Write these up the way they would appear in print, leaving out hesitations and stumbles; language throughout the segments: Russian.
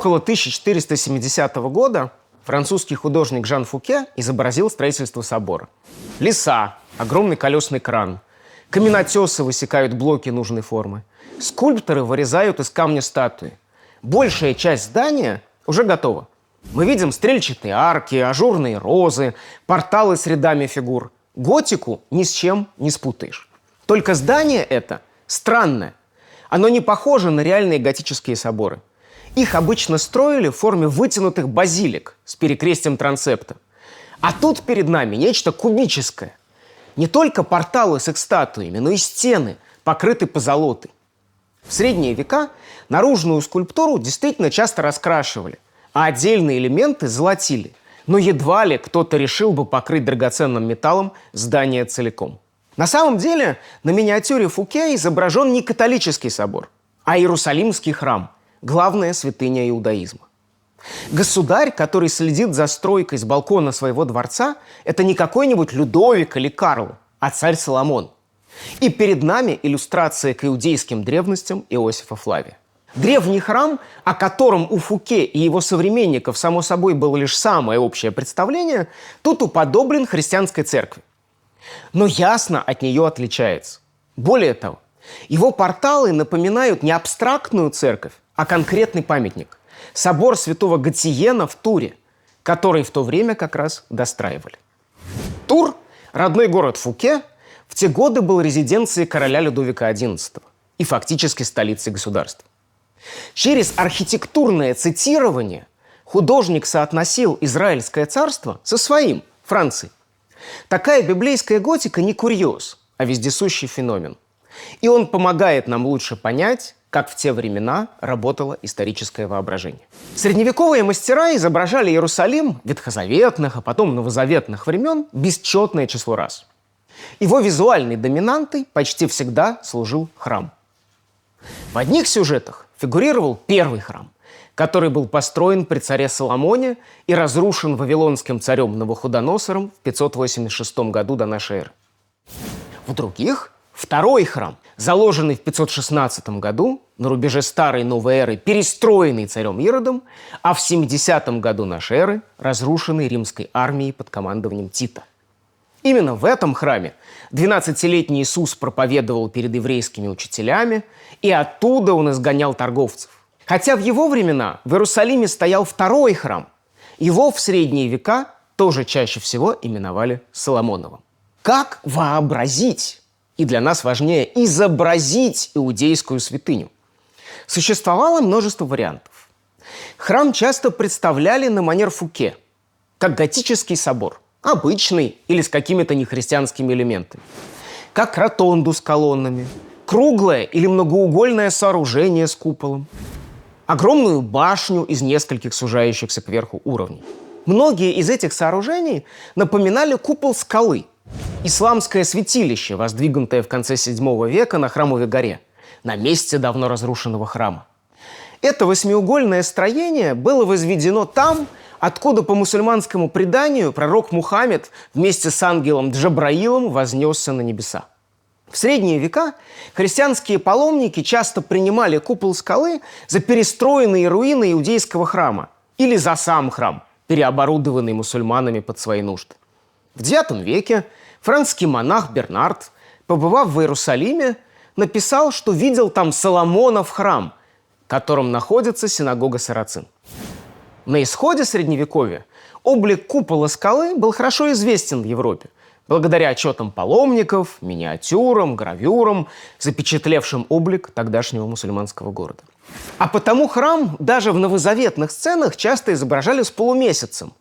Около 1470 года французский художник Жан Фуке изобразил строительство собора. Леса, огромный колесный кран, каменотесы высекают блоки нужной формы, скульпторы вырезают из камня статуи. Большая часть здания уже готова. Мы видим стрельчатые арки, ажурные розы, порталы с рядами фигур. Готику ни с чем не спутаешь. Только здание это странное. Оно не похоже на реальные готические соборы. Их обычно строили в форме вытянутых базилик с перекрестием трансепта. А тут перед нами нечто кубическое. Не только порталы с их статуями, но и стены, покрыты позолотой. В средние века наружную скульптуру действительно часто раскрашивали, а отдельные элементы золотили. Но едва ли кто-то решил бы покрыть драгоценным металлом здание целиком. На самом деле на миниатюре Фуке изображен не католический собор, а Иерусалимский храм, главная святыня иудаизма. Государь, который следит за стройкой с балкона своего дворца, это не какой-нибудь Людовик или Карл, а царь Соломон. И перед нами иллюстрация к иудейским древностям Иосифа Флавия. Древний храм, о котором у Фуке и его современников, само собой, было лишь самое общее представление, тут уподоблен христианской церкви. Но ясно от нее отличается. Более того, его порталы напоминают не абстрактную церковь, а конкретный памятник – собор святого Гатиена в Туре, который в то время как раз достраивали. Тур, родной город Фуке, в те годы был резиденцией короля Людовика XI и фактически столицей государства. Через архитектурное цитирование художник соотносил Израильское царство со своим, Францией. Такая библейская готика не курьез, а вездесущий феномен. И он помогает нам лучше понять, как в те времена работало историческое воображение. Средневековые мастера изображали Иерусалим ветхозаветных, а потом новозаветных времен бесчетное число раз. Его визуальной доминантой почти всегда служил храм. В одних сюжетах фигурировал первый храм, который был построен при царе Соломоне и разрушен вавилонским царем Навуходоносором в 586 году до нашей эры. В других – второй храм, заложенный в 516 году, на рубеже старой и новой эры, перестроенный царем Иродом, а в 70 году нашей эры разрушенный римской армией под командованием Тита. Именно в этом храме 12-летний Иисус проповедовал перед еврейскими учителями, и оттуда он изгонял торговцев. Хотя в его времена в Иерусалиме стоял второй храм. Его в средние века тоже чаще всего именовали Соломоновым. Как вообразить, и для нас важнее изобразить иудейскую святыню? Существовало множество вариантов. Храм часто представляли на манер Фуке, как готический собор, обычный или с какими-то нехристианскими элементами, как ротонду с колоннами, круглое или многоугольное сооружение с куполом, огромную башню из нескольких сужающихся кверху уровней. Многие из этих сооружений напоминали купол скалы, исламское святилище, воздвигнутое в конце VII века на Храмовой горе, на месте давно разрушенного храма. Это восьмиугольное строение было возведено там, откуда по мусульманскому преданию пророк Мухаммед вместе с ангелом Джабраилом вознесся на небеса. В средние века христианские паломники часто принимали купол скалы за перестроенные руины иудейского храма или за сам храм, переоборудованный мусульманами под свои нужды. В IX веке французский монах Бернард, побывав в Иерусалиме, написал, что видел там Соломонов храм, в котором находится синагога сарацин. На исходе Средневековья облик купола скалы был хорошо известен в Европе, благодаря отчетам паломников, миниатюрам, гравюрам, запечатлевшим облик тогдашнего мусульманского города. А потому храм даже в новозаветных сценах часто изображали с полумесяцем,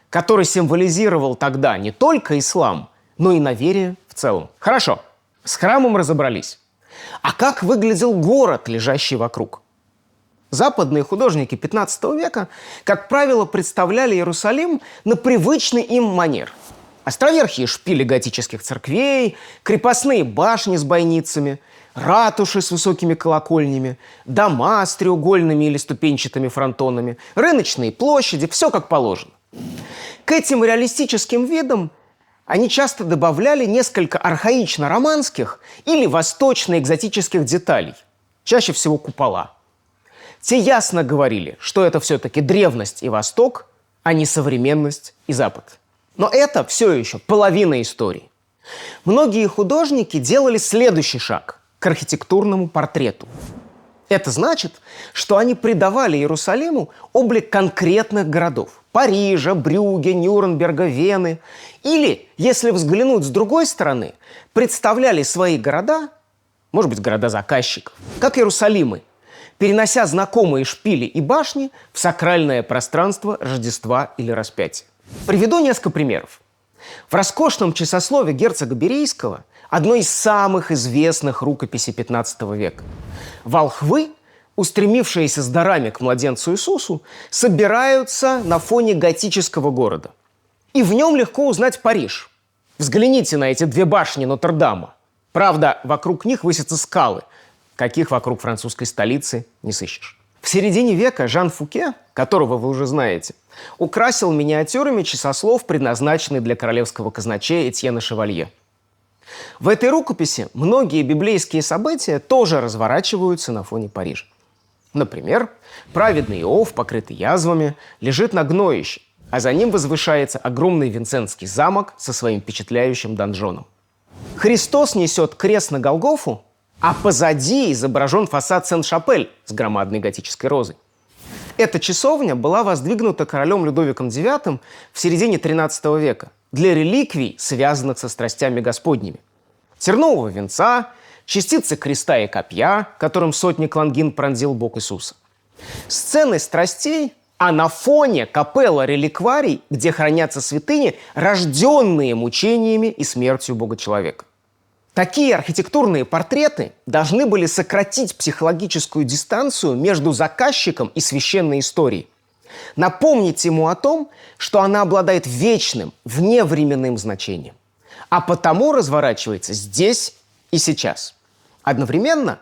который символизировал тогда не только ислам, но и неверие в целом. Хорошо, с храмом разобрались. А как выглядел город, лежащий вокруг? Западные художники XV века, как правило, представляли Иерусалим на привычный им манер. Островерхие шпили готических церквей, крепостные башни с бойницами, ратуши с высокими колокольнями, дома с треугольными или ступенчатыми фронтонами, рыночные площади, все как положено. К этим реалистическим видам они часто добавляли несколько архаично-романских или восточно-экзотических деталей, чаще всего купола. Те ясно говорили, что это все-таки древность и Восток, а не современность и Запад. Но это все еще половина истории. Многие художники делали следующий шаг к архитектурному портрету. Это значит, что они придавали Иерусалиму облик конкретных городов – Парижа, Брюгге, Нюрнберга, Вены. Или, если взглянуть с другой стороны, представляли свои города, может быть, города заказчиков, как Иерусалимы, перенося знакомые шпили и башни в сакральное пространство Рождества или Распятия. Приведу несколько примеров. В роскошном часослове герцога Берийского, одной из самых известных рукописей XV века, волхвы, устремившиеся с дарами к младенцу Иисусу, собираются на фоне готического города. И в нем легко узнать Париж. Взгляните на эти две башни Нотр-Дама. Правда, вокруг них высятся скалы, каких вокруг французской столицы не сыщешь. В середине века Жан Фуке, которого вы уже знаете, украсил миниатюрами часослов, предназначенный для королевского казначея Этьена Шевалье. В этой рукописи многие библейские события тоже разворачиваются на фоне Парижа. Например, праведный Иов, покрытый язвами, лежит на гноище, а за ним возвышается огромный Винсентский замок со своим впечатляющим донжоном. Христос несет крест на Голгофу, а позади изображен фасад Сен-Шапель с громадной готической розой. Эта часовня была воздвигнута королем Людовиком IX в середине XIII века для реликвий, связанных со страстями Господними. Тернового венца, частицы креста и копья, которым сотник Лангин пронзил бок Иисуса. Сцены страстей, а на фоне капелла-реликварий, где хранятся святыни, рожденные мучениями и смертью Бога-человека. Такие архитектурные портреты должны были сократить психологическую дистанцию между заказчиком и священной историей. Напомнить ему о том, что она обладает вечным, вневременным значением, а потому разворачивается здесь и сейчас. Одновременно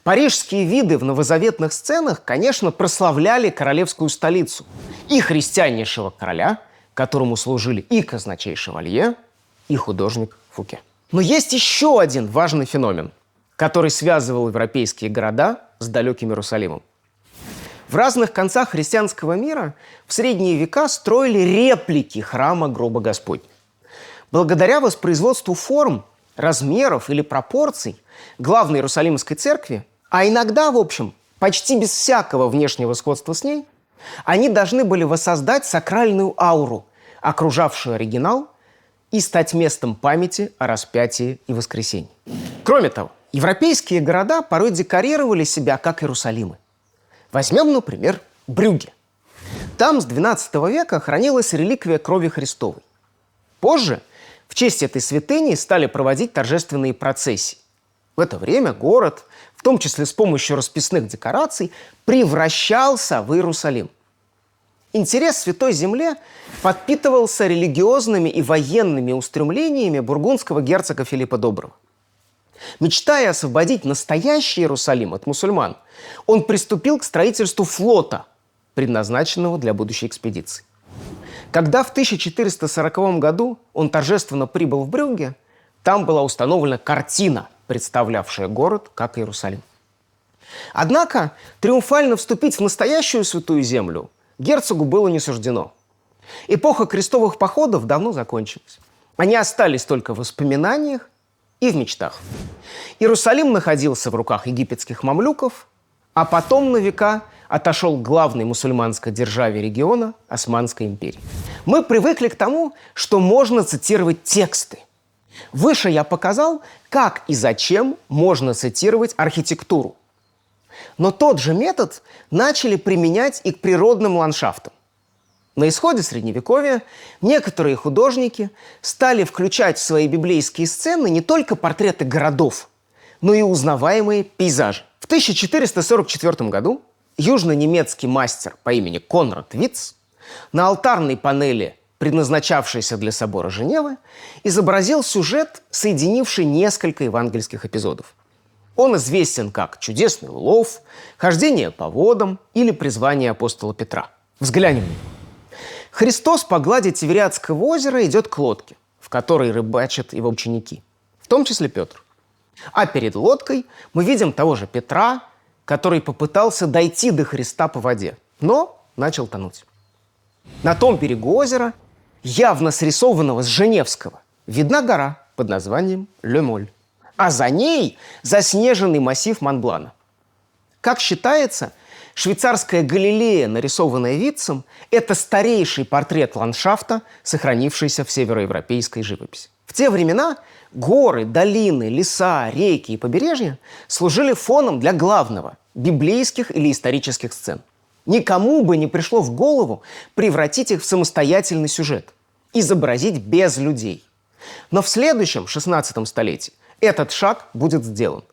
парижские виды в новозаветных сценах, конечно, прославляли королевскую столицу и христианнейшего короля, которому служили и казначей Шевалье, и художник Фуке. Но есть еще один важный феномен, который связывал европейские города с далеким Иерусалимом. В разных концах христианского мира в средние века строили реплики храма гроба Господня. Благодаря воспроизводству форм, размеров или пропорций главной Иерусалимской церкви, а иногда, в общем, почти без всякого внешнего сходства с ней, они должны были воссоздать сакральную ауру, окружавшую оригинал, и стать местом памяти о распятии и воскресении. Кроме того, европейские города порой декорировали себя как Иерусалимы. Возьмем, например, Брюгге. Там с XII века хранилась реликвия крови Христовой. Позже в честь этой святыни стали проводить торжественные процессии. В это время город, в том числе с помощью расписных декораций, превращался в Иерусалим. Интерес к Святой Земле подпитывался религиозными и военными устремлениями бургундского герцога Филиппа Доброго. Мечтая освободить настоящий Иерусалим от мусульман, он приступил к строительству флота, предназначенного для будущей экспедиции. Когда в 1440 году он торжественно прибыл в Брюгге, там была установлена картина, представлявшая город как Иерусалим. Однако триумфально вступить в настоящую Святую Землю герцогу было не суждено. Эпоха крестовых походов давно закончилась. Они остались только в воспоминаниях и в мечтах. Иерусалим находился в руках египетских мамлюков, а потом на века отошел к главной мусульманской державе региона – Османской империи. Мы привыкли к тому, что можно цитировать тексты. Выше я показал, как и зачем можно цитировать архитектуру. Но тот же метод начали применять и к природным ландшафтам. На исходе Средневековья некоторые художники стали включать в свои библейские сцены не только портреты городов, но и узнаваемые пейзажи. В 1444 году южно-немецкий мастер по имени Конрад Виц на алтарной панели, предназначавшейся для собора Женевы, изобразил сюжет, соединивший несколько евангельских эпизодов. Он известен как «Чудесный улов», «Хождение по водам» или «Призвание апостола Петра». Взглянем. Христос по глади Тивериадского озера идет к лодке, в которой рыбачат его ученики, в том числе Петр. А перед лодкой мы видим того же Петра, который попытался дойти до Христа по воде, но начал тонуть. На том берегу озера, явно срисованного с Женевского, видна гора под названием Ле-Моль, а за ней заснеженный массив Монблана. Как считается, швейцарская Галилея, нарисованная Витцем, это старейший портрет ландшафта, сохранившийся в североевропейской живописи. В те времена горы, долины, леса, реки и побережья служили фоном для главного – библейских или исторических сцен. Никому бы не пришло в голову превратить их в самостоятельный сюжет, изобразить без людей. Но в следующем, 16 столетии, этот шаг будет сделан,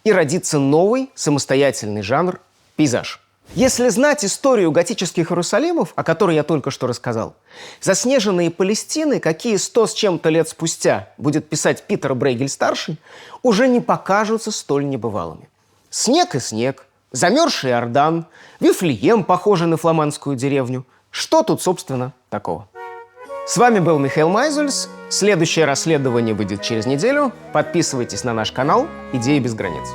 и родится новый самостоятельный жанр – пейзаж. Если знать историю готических Иерусалимов, о которой я только что рассказал, заснеженные Палестины, какие 100 с чем-то лет спустя будет писать Питер Брейгель-старший, уже не покажутся столь небывалыми. Снег и снег, замерзший Иордан, Вифлеем, похожий на фламандскую деревню. Что тут, собственно, такого? С вами был Михаил Майзульс. Следующее расследование выйдет через неделю. Подписывайтесь на наш канал «Идеи без границ».